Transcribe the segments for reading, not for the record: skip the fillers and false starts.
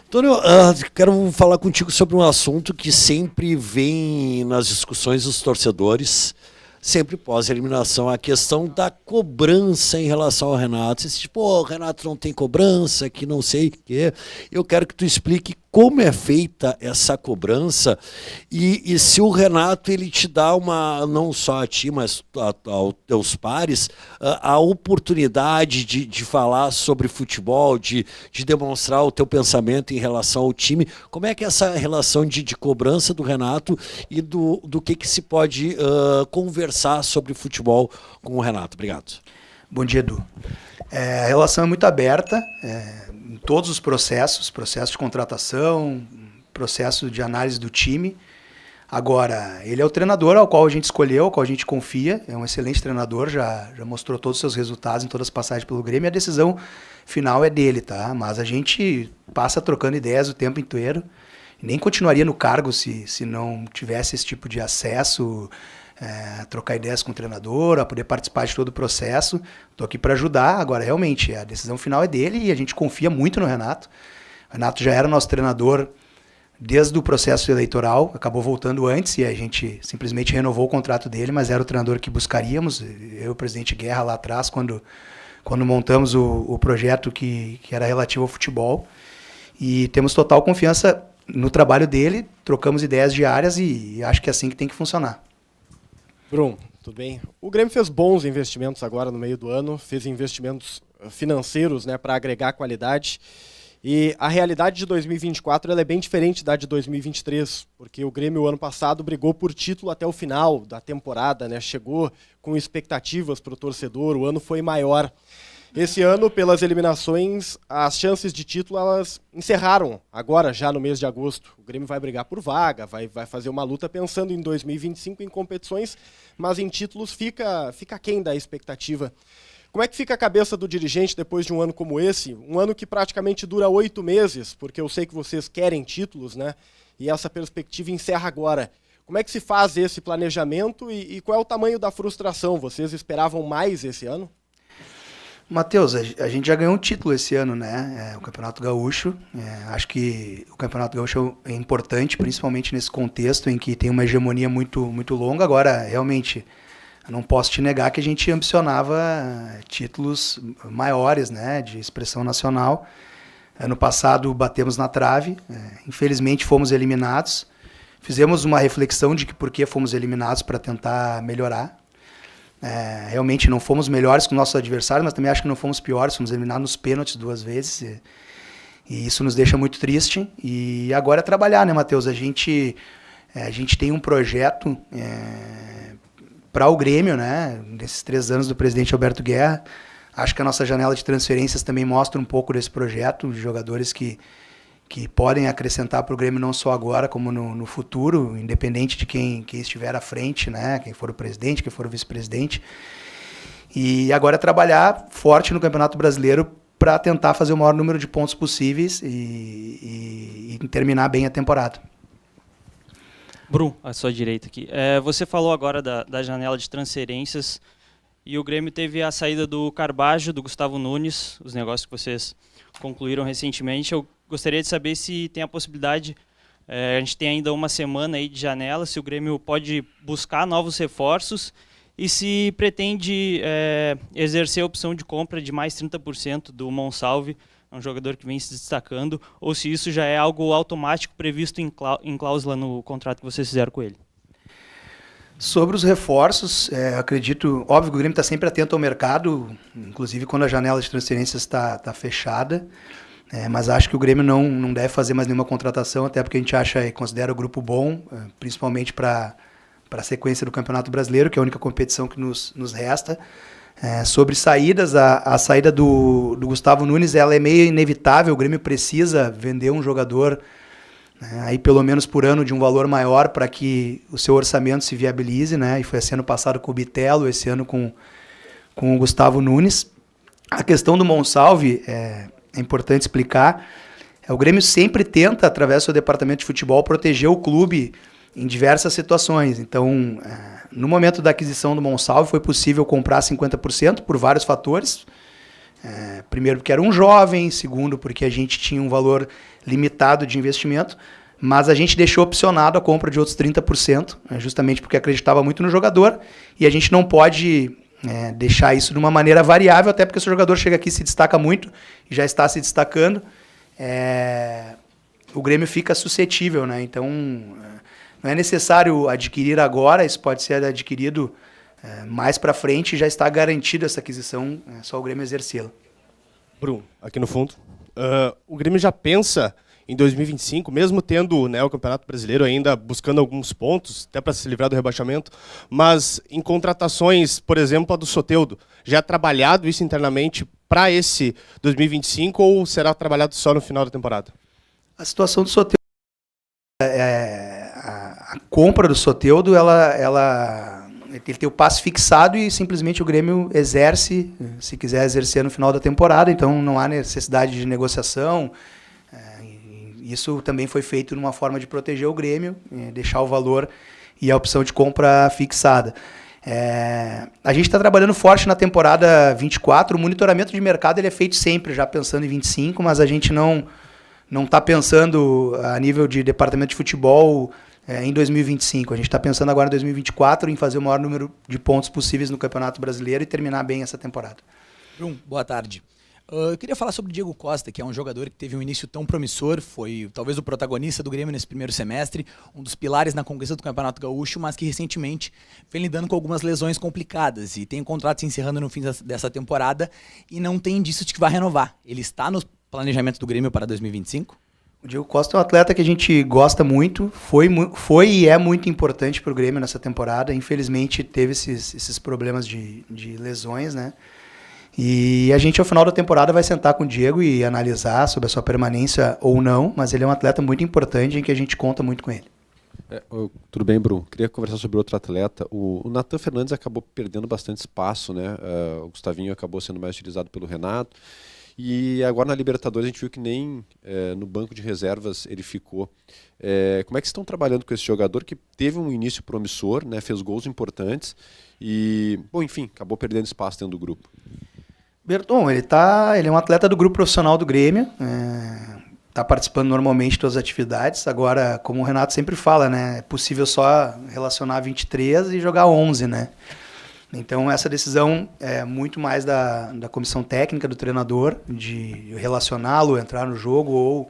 Antônio, quero falar contigo sobre um assunto que sempre vem nas discussões dos torcedores, sempre pós-eliminação, a questão da cobrança em relação ao Renato. Você diz, tipo, o Renato não tem cobrança, que não sei o quê. Eu quero que tu explique como é feita essa cobrança e se o Renato ele te dá uma, não só a ti, mas aos teus pares, a oportunidade de falar sobre futebol, de demonstrar o teu pensamento em relação ao time. Como é que é essa relação de cobrança do Renato e do que se pode conversar sobre futebol com o Renato? Obrigado. Bom dia, Edu. A relação é muito aberta, em todos os processos, processo de contratação, processo de análise do time. Agora, ele é o treinador ao qual a gente escolheu, ao qual a gente confia, é um excelente treinador, já mostrou todos os seus resultados em todas as passagens pelo Grêmio, e a decisão final é dele, tá? Mas a gente passa trocando ideias o tempo inteiro, nem continuaria no cargo se não tivesse esse tipo de acesso, trocar ideias com o treinador, a poder participar de todo o processo. Estou aqui para ajudar. Agora, realmente, a decisão final é dele e a gente confia muito no Renato. O Renato já era nosso treinador desde o processo eleitoral, acabou voltando antes e a gente simplesmente renovou o contrato dele, mas era o treinador que buscaríamos. Eu e o presidente Guerra lá atrás, quando montamos o projeto que era relativo ao futebol. E temos total confiança no trabalho dele, trocamos ideias diárias e acho que é assim que tem que funcionar. Bruno, tudo bem? O Grêmio fez bons investimentos agora no meio do ano, fez investimentos financeiros, né, para agregar qualidade. E a realidade de 2024 ela é bem diferente da de 2023, porque o Grêmio ano passado brigou por título até o final da temporada, né, chegou com expectativas para o torcedor, o ano foi maior. Esse ano, pelas eliminações, as chances de título elas encerraram agora, já no mês de agosto. O Grêmio vai brigar por vaga, vai fazer uma luta pensando em 2025 em competições, mas em títulos fica aquém da expectativa. Como é que fica a cabeça do dirigente depois de um ano como esse? Um ano que praticamente dura 8 meses, porque eu sei que vocês querem títulos, né? E essa perspectiva encerra agora. Como é que se faz esse planejamento e qual é o tamanho da frustração? Vocês esperavam mais esse ano? Matheus, a gente já ganhou um título esse ano, né? O Campeonato Gaúcho. Acho que o Campeonato Gaúcho é importante, principalmente nesse contexto em que tem uma hegemonia muito, muito longa. Agora, realmente, eu não posso te negar que a gente ambicionava títulos maiores, né? De expressão nacional. Ano passado batemos na trave, infelizmente fomos eliminados. Fizemos uma reflexão de que por que fomos eliminados para tentar melhorar. Realmente não fomos melhores que os nossos adversários, mas também acho que não fomos piores, fomos eliminados nos pênaltis 2 vezes e isso nos deixa muito triste. E agora é trabalhar, né, Matheus? A gente tem um projeto para o Grêmio, né? Nesses 3 anos do presidente Alberto Guerra, acho que a nossa janela de transferências também mostra um pouco desse projeto, de jogadores que podem acrescentar para o Grêmio não só agora, como no futuro, independente de quem estiver à frente, né? Quem for o presidente, quem for o vice-presidente. E agora é trabalhar forte no Campeonato Brasileiro para tentar fazer o maior número de pontos possíveis e terminar bem a temporada. Bruno, à sua direita aqui. Você falou agora da janela de transferências e o Grêmio teve a saída do Carbajo, do Gustavo Nunes, os negócios que vocês concluíram recentemente. Eu gostaria de saber se tem a possibilidade, a gente tem ainda uma semana aí de janela, se o Grêmio pode buscar novos reforços e se pretende exercer a opção de compra de mais 30% do Monsalve, um jogador que vem se destacando, ou se isso já é algo automático previsto em cláusula no contrato que vocês fizeram com ele. Sobre os reforços, acredito, óbvio que o Grêmio está sempre atento ao mercado, inclusive quando a janela de transferências está fechada, mas acho que o Grêmio não deve fazer mais nenhuma contratação, até porque a gente acha e considera o grupo bom, principalmente para a sequência do Campeonato Brasileiro, que é a única competição que nos resta. Sobre saídas, a saída do Gustavo Nunes ela é meio inevitável, o Grêmio precisa vender um jogador aí pelo menos por ano de um valor maior para que o seu orçamento se viabilize, né? E foi esse ano passado com o Bitelo, esse ano com o Gustavo Nunes. A questão do Monsalve é importante explicar. O Grêmio sempre tenta, através do seu departamento de futebol, proteger o clube em diversas situações. Então, no momento da aquisição do Monsalve, foi possível comprar 50% por vários fatores. Primeiro porque era um jovem, segundo porque a gente tinha um valor limitado de investimento, mas a gente deixou opcionado a compra de outros 30%, justamente porque acreditava muito no jogador, e a gente não pode deixar isso de uma maneira variável, até porque se o jogador chega aqui e se destaca muito, e já está se destacando, o Grêmio fica suscetível, né? Então, não é necessário adquirir agora, isso pode ser adquirido mais para frente, já está garantida essa aquisição, é só o Grêmio exercê-la. Bruno, aqui no fundo, o Grêmio já pensa em 2025, mesmo tendo, né, o Campeonato Brasileiro ainda buscando alguns pontos, até para se livrar do rebaixamento, mas em contratações, por exemplo, a do Soteldo, já é trabalhado isso internamente para esse 2025 ou será trabalhado só no final da temporada? A situação do Soteldo, a compra do Soteldo, ele tem o passe fixado e simplesmente o Grêmio exerce, se quiser exercer no final da temporada, então não há necessidade de negociação. Isso também foi feito numa forma de proteger o Grêmio, deixar o valor e a opção de compra fixada. A gente está trabalhando forte na temporada 24, o monitoramento de mercado ele é feito sempre, já pensando em 25, mas a gente não está pensando a nível de departamento de futebol em 2025. A gente está pensando agora em 2024 em fazer o maior número de pontos possíveis no Campeonato Brasileiro e terminar bem essa temporada. Bruno, boa tarde. Eu queria falar sobre o Diego Costa, que é um jogador que teve um início tão promissor, foi talvez o protagonista do Grêmio nesse primeiro semestre, um dos pilares na conquista do Campeonato Gaúcho, mas que recentemente vem lidando com algumas lesões complicadas e tem o contrato se encerrando no fim dessa temporada e não tem indício de que vai renovar. Ele está no planejamento do Grêmio para 2025? O Diego Costa é um atleta que a gente gosta muito, foi e é muito importante para o Grêmio nessa temporada. Infelizmente teve esses problemas de lesões, né? E a gente, ao final da temporada, vai sentar com o Diego e analisar sobre a sua permanência ou não, mas ele é um atleta muito importante em que a gente conta muito com ele. Tudo bem, Bruno? Queria conversar sobre outro atleta. O Nathan Fernandes acabou perdendo bastante espaço, né? O Gustavinho acabou sendo mais utilizado pelo Renato. E agora na Libertadores a gente viu que nem no banco de reservas ele ficou. Como é que vocês estão trabalhando com esse jogador que teve um início promissor, né? Fez gols importantes e, bom, enfim, acabou perdendo espaço dentro do grupo? Berton, ele é um atleta do grupo profissional do Grêmio, está participando normalmente de todas as atividades. Agora, como o Renato sempre fala, né, é possível só relacionar 23 e jogar 11, né? Então essa decisão é muito mais da comissão técnica do treinador, de relacioná-lo, entrar no jogo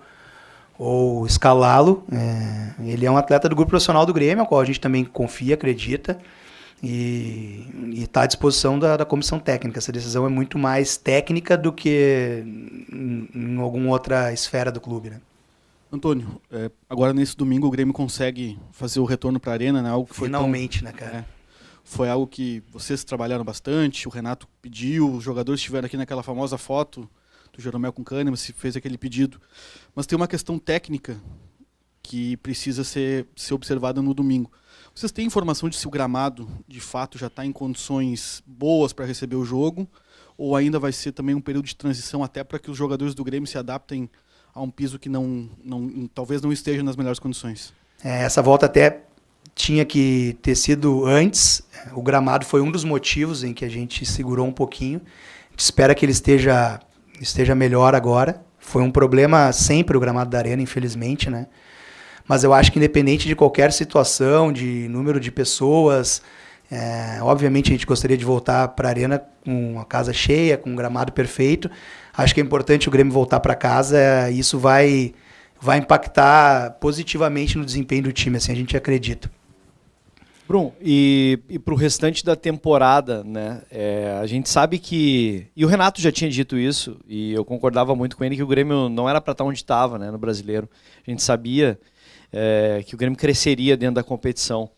ou escalá-lo. Ele é um atleta do grupo profissional do Grêmio, ao qual a gente também confia, acredita. E está à disposição da comissão técnica. Essa decisão é muito mais técnica do que em alguma outra esfera do clube, né? Antônio, agora nesse domingo o Grêmio consegue fazer o retorno para a Arena, né? Algo que foi finalmente, né, cara? Foi algo que vocês trabalharam bastante, o Renato pediu, os jogadores estiveram aqui naquela famosa foto do Jeromel com Kahneman, se fez aquele pedido. Mas tem uma questão técnica que precisa ser observada no domingo. Vocês têm informação de se o gramado, de fato, já está em condições boas para receber o jogo? Ou ainda vai ser também um período de transição até para que os jogadores do Grêmio se adaptem a um piso que talvez não esteja nas melhores condições? Essa volta até tinha que ter sido antes. O gramado foi um dos motivos em que a gente segurou um pouquinho. A gente espera que ele esteja melhor agora. Foi um problema sempre o gramado da Arena, infelizmente, né? Mas eu acho que independente de qualquer situação, de número de pessoas, obviamente a gente gostaria de voltar para a Arena com a casa cheia, com um gramado perfeito. Acho que é importante o Grêmio voltar para casa, isso vai impactar positivamente no desempenho do time, assim a gente acredita. Bruno, e para o restante da temporada, né? A gente sabe que... E o Renato já tinha dito isso, e eu concordava muito com ele que o Grêmio não era para estar onde estava, né, no Brasileiro. A gente sabia que o Grêmio cresceria dentro da competição.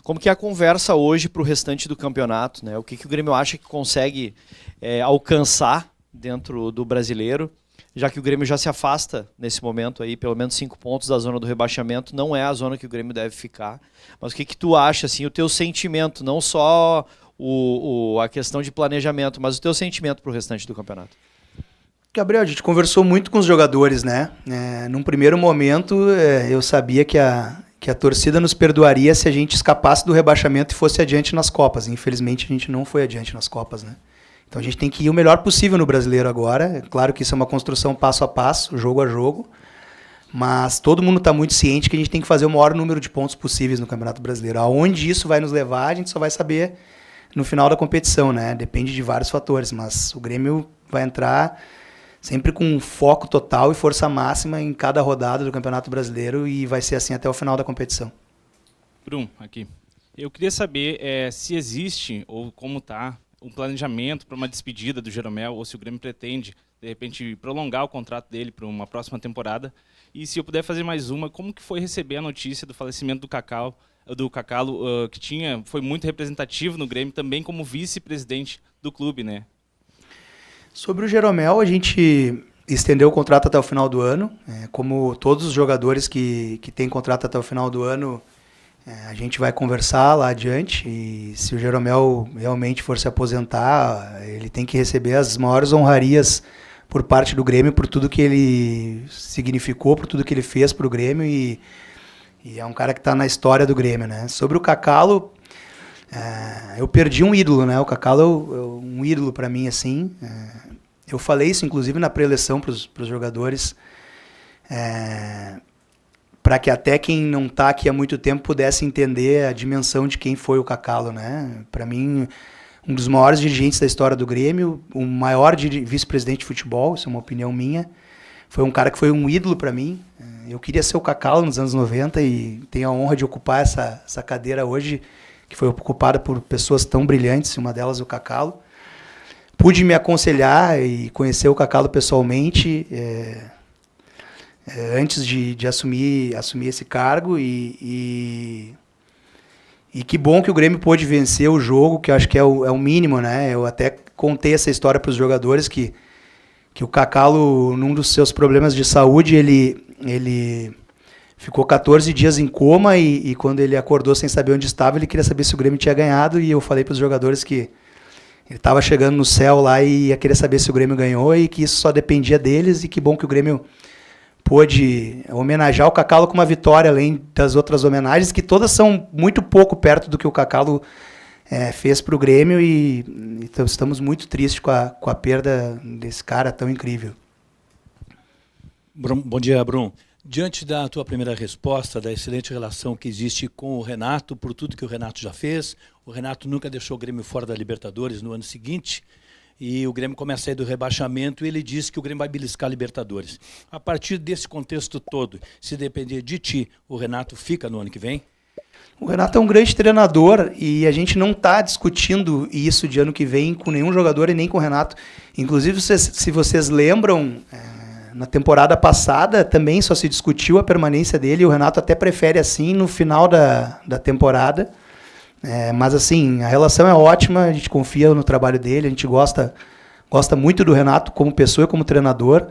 Como que é a conversa hoje para o restante do campeonato, né? O que o Grêmio acha que consegue alcançar dentro do Brasileiro, já que o Grêmio já se afasta nesse momento aí, pelo menos 5 pontos da zona do rebaixamento, não é a zona que o Grêmio deve ficar. Mas o que tu acha, assim, o teu sentimento, não só a questão de planejamento, mas o teu sentimento para o restante do campeonato? Gabriel, a gente conversou muito com os jogadores, né? Num primeiro momento, eu sabia que a torcida nos perdoaria se a gente escapasse do rebaixamento e fosse adiante nas Copas. Infelizmente, a gente não foi adiante nas Copas, né? Então a gente tem que ir o melhor possível no Brasileiro agora. É claro que isso é uma construção passo a passo, jogo a jogo, mas todo mundo está muito ciente que a gente tem que fazer o maior número de pontos possíveis no Campeonato Brasileiro. Aonde isso vai nos levar, a gente só vai saber no final da competição, né? Depende de vários fatores, mas o Grêmio vai entrar sempre com foco total e força máxima em cada rodada do Campeonato Brasileiro e vai ser assim até o final da competição. Brum, aqui. Eu queria saber se existe ou como está um planejamento para uma despedida do Jeromel ou se o Grêmio pretende, de repente, prolongar o contrato dele para uma próxima temporada. E se eu puder fazer mais uma, como que foi receber a notícia do falecimento do Cacalo, que foi muito representativo no Grêmio, também como vice-presidente do clube, né? Sobre o Jeromel, a gente estendeu o contrato até o final do ano. Como todos os jogadores que têm contrato até o final do ano, a gente vai conversar lá adiante. E se o Jeromel realmente for se aposentar, ele tem que receber as maiores honrarias por parte do Grêmio, por tudo que ele significou, por tudo que ele fez para o Grêmio. E é um cara que está na história do Grêmio, né? Sobre o Cacalo, eu perdi um ídolo, né? O Cacalo é um ídolo para mim, assim. Eu falei isso, inclusive, na pré-eleição para os jogadores, para que até quem não está aqui há muito tempo pudesse entender a dimensão de quem foi o Cacalo, né? Para mim, um dos maiores dirigentes da história do Grêmio, o maior vice-presidente de futebol, isso é uma opinião minha. Foi um cara que foi um ídolo para mim. Eu queria ser o Cacalo nos anos 90 e tenho a honra de ocupar essa cadeira hoje, que foi ocupada por pessoas tão brilhantes, uma delas o Cacalo. Pude me aconselhar e conhecer o Cacalo pessoalmente antes de assumir esse cargo e que bom que o Grêmio pôde vencer o jogo, que eu acho que é o mínimo, né? Eu até contei essa história para os jogadores que o Cacalo, num dos seus problemas de saúde, ele ficou 14 dias em coma e quando ele acordou sem saber onde estava, ele queria saber se o Grêmio tinha ganhado e eu falei para os jogadores que ele estava chegando no céu lá e ia querer saber se o Grêmio ganhou e que isso só dependia deles e que bom que o Grêmio pôde homenagear o Cacalo com uma vitória, além das outras homenagens, que todas são muito pouco perto do que o Cacalo fez para o Grêmio e então, estamos muito tristes com a perda desse cara tão incrível. Bom dia, Brum. Diante da tua primeira resposta, da excelente relação que existe com o Renato, por tudo que o Renato já fez, o Renato nunca deixou o Grêmio fora da Libertadores no ano seguinte, e o Grêmio começa a sair do rebaixamento e ele disse que o Grêmio vai beliscar a Libertadores. A partir desse contexto todo, se depender de ti, o Renato fica no ano que vem? O Renato é um grande treinador e a gente não está discutindo isso de ano que vem com nenhum jogador e nem com o Renato. Inclusive, se vocês lembram, na temporada passada também só se discutiu a permanência dele e o Renato até prefere assim no final da temporada. Mas assim, a relação é ótima, a gente confia no trabalho dele, a gente gosta muito do Renato como pessoa e como treinador,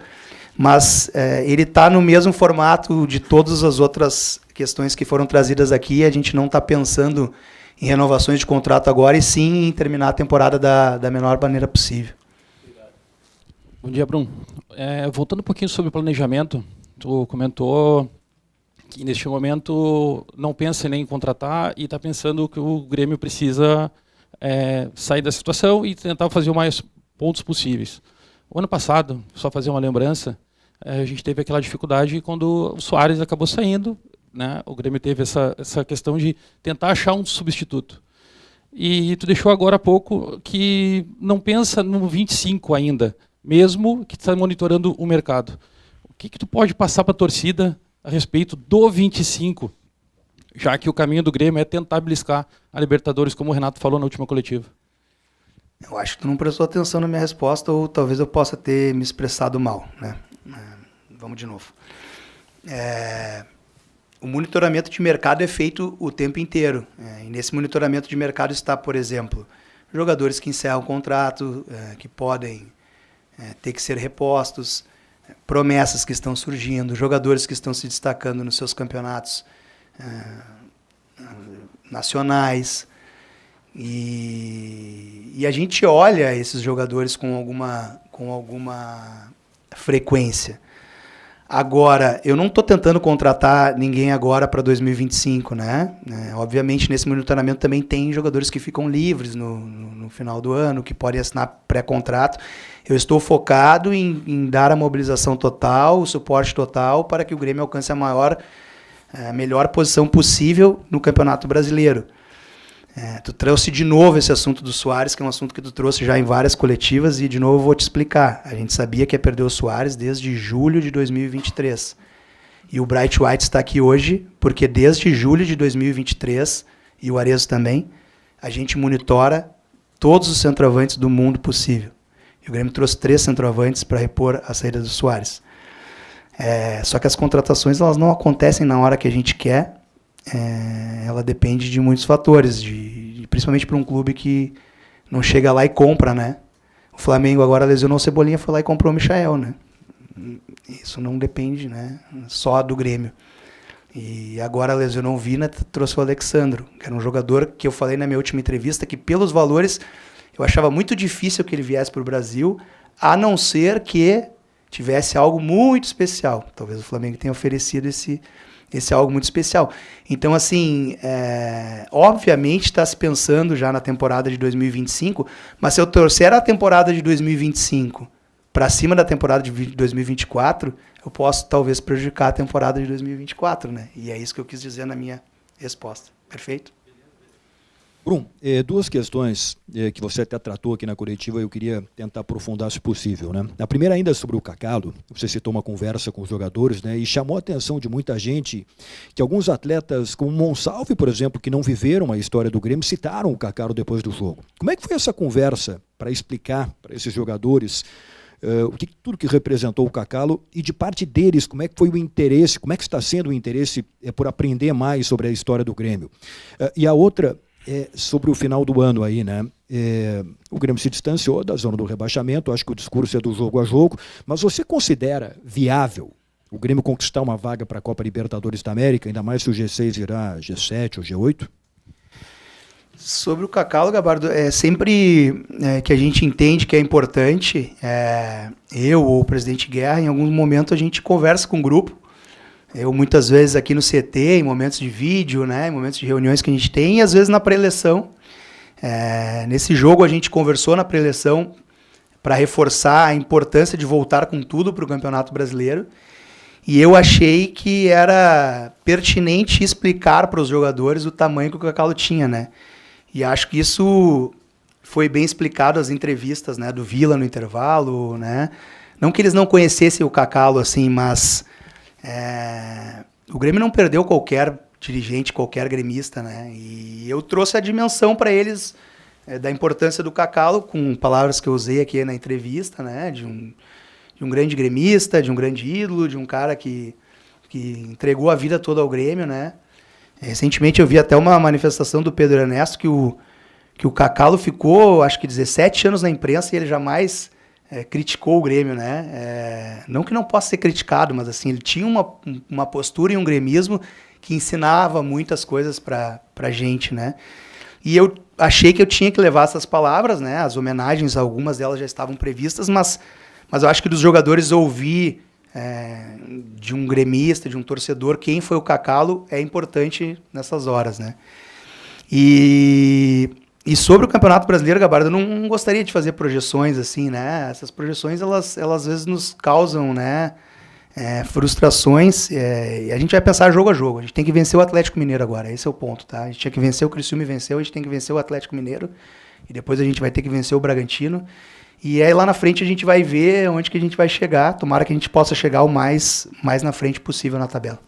mas ele está no mesmo formato de todas as outras questões que foram trazidas aqui, a gente não está pensando em renovações de contrato agora e sim em terminar a temporada da menor maneira possível. Bom dia, Brum. Voltando um pouquinho sobre o planejamento, tu comentou que neste momento não pensa nem em contratar e está pensando que o Grêmio precisa sair da situação e tentar fazer o mais pontos possíveis. O ano passado, só fazer uma lembrança, a gente teve aquela dificuldade quando o Soares acabou saindo, né? O Grêmio teve essa questão de tentar achar um substituto. E tu deixou agora há pouco que não pensa no 25 ainda, mesmo que está monitorando o mercado. O que tu pode passar para a torcida a respeito do 25, já que o caminho do Grêmio é tentar beliscar a Libertadores, como o Renato falou na última coletiva? Eu acho que tu não prestou atenção na minha resposta ou talvez eu possa ter me expressado mal, né? Vamos de novo. O monitoramento de mercado é feito o tempo inteiro. E nesse monitoramento de mercado está, por exemplo, jogadores que encerram o contrato, que podem ter que ser repostos, promessas que estão surgindo, jogadores que estão se destacando nos seus campeonatos nacionais. E a gente olha esses jogadores com alguma frequência. Agora, eu não estou tentando contratar ninguém agora para 2025, né? Obviamente, nesse monitoramento também tem jogadores que ficam livres no final do ano, que podem assinar pré-contrato. Eu estou focado em dar a mobilização total, o suporte total, para que o Grêmio alcance a melhor posição possível no Campeonato Brasileiro. Tu trouxe de novo esse assunto do Soares, que é um assunto que tu trouxe já em várias coletivas, e de novo eu vou te explicar. A gente sabia que ia perder o Soares desde julho de 2023. E o Bright White está aqui hoje porque desde julho de 2023, e o Arezzo também, a gente monitora todos os centroavantes do mundo possível. E o Grêmio trouxe 3 centroavantes para repor a saída do Soares. Só que as contratações elas não acontecem na hora que a gente quer. Ela depende de muitos fatores, principalmente para um clube que não chega lá e compra, né? O Flamengo agora lesionou o Cebolinha, foi lá e comprou o Michael, né? Isso não depende, né, só do Grêmio. E agora lesionou o Vina, trouxe o Alexandro, que era um jogador que eu falei na minha última entrevista que pelos valores eu achava muito difícil que ele viesse para o Brasil, a não ser que tivesse algo muito especial. Talvez o Flamengo tenha oferecido esse algo muito especial. Então, assim, obviamente está se pensando já na temporada de 2025, mas se eu torcer a temporada de 2025 para cima da temporada de 2024, eu posso talvez prejudicar a temporada de 2024, né? E é isso que eu quis dizer na minha resposta. Perfeito? Brum, 2 questões que você até tratou aqui na coletiva, eu queria tentar aprofundar se possível, né? A primeira ainda é sobre o Cacalo, você citou uma conversa com os jogadores, né? E chamou a atenção de muita gente que alguns atletas, como Monsalve, por exemplo, que não viveram a história do Grêmio, citaram o Cacalo depois do jogo. Como é que foi essa conversa para explicar para esses jogadores tudo que representou o Cacalo e de parte deles, como é que foi o interesse, como é que está sendo o interesse por aprender mais sobre a história do Grêmio? E a outra sobre o final do ano aí, né? O Grêmio se distanciou da zona do rebaixamento, acho que o discurso é do jogo a jogo, mas você considera viável o Grêmio conquistar uma vaga para a Copa Libertadores da América, ainda mais se o G6 virar G7 ou G8? Sobre o Cacalo, Gabardo, sempre que a gente entende que é importante, eu ou o presidente Guerra, em algum momento a gente conversa com o grupo. Eu muitas vezes aqui no CT, em momentos de vídeo, né, em momentos de reuniões que a gente tem, e às vezes na pré-eleição. Nesse jogo a gente conversou na pré-eleição para reforçar a importância de voltar com tudo para o Campeonato Brasileiro. E eu achei que era pertinente explicar para os jogadores o tamanho que o Cacalo tinha, né? E acho que isso foi bem explicado nas entrevistas, né, do Vila no intervalo, né? Não que eles não conhecessem o Cacalo assim, mas o Grêmio não perdeu qualquer dirigente, qualquer gremista, né? E eu trouxe a dimensão para eles da importância do Cacalo, com palavras que eu usei aqui na entrevista, né? De um grande gremista, de um grande ídolo, de um cara que entregou a vida toda ao Grêmio, né? Recentemente eu vi até uma manifestação do Pedro Ernesto que o Cacalo ficou, acho que 17 anos na imprensa e ele jamais criticou o Grêmio, né? Não que não possa ser criticado, mas assim, ele tinha uma postura e um gremismo que ensinava muitas coisas pra gente, né? E eu achei que eu tinha que levar essas palavras, né? As homenagens, algumas delas já estavam previstas, mas eu acho que dos jogadores ouvir de um gremista, de um torcedor, quem foi o Cacalo, é importante nessas horas, né? E sobre o Campeonato Brasileiro, Gabardo, eu não gostaria de fazer projeções assim, né? Essas projeções, elas às vezes nos causam, né, frustrações, e a gente vai pensar jogo a jogo. A gente tem que vencer o Atlético Mineiro agora, esse é o ponto, tá? A gente tinha que vencer o Criciúma e venceu, a gente tem que vencer o Atlético Mineiro, e depois a gente vai ter que vencer o Bragantino. E aí lá na frente a gente vai ver onde que a gente vai chegar. Tomara que a gente possa chegar o mais na frente possível na tabela.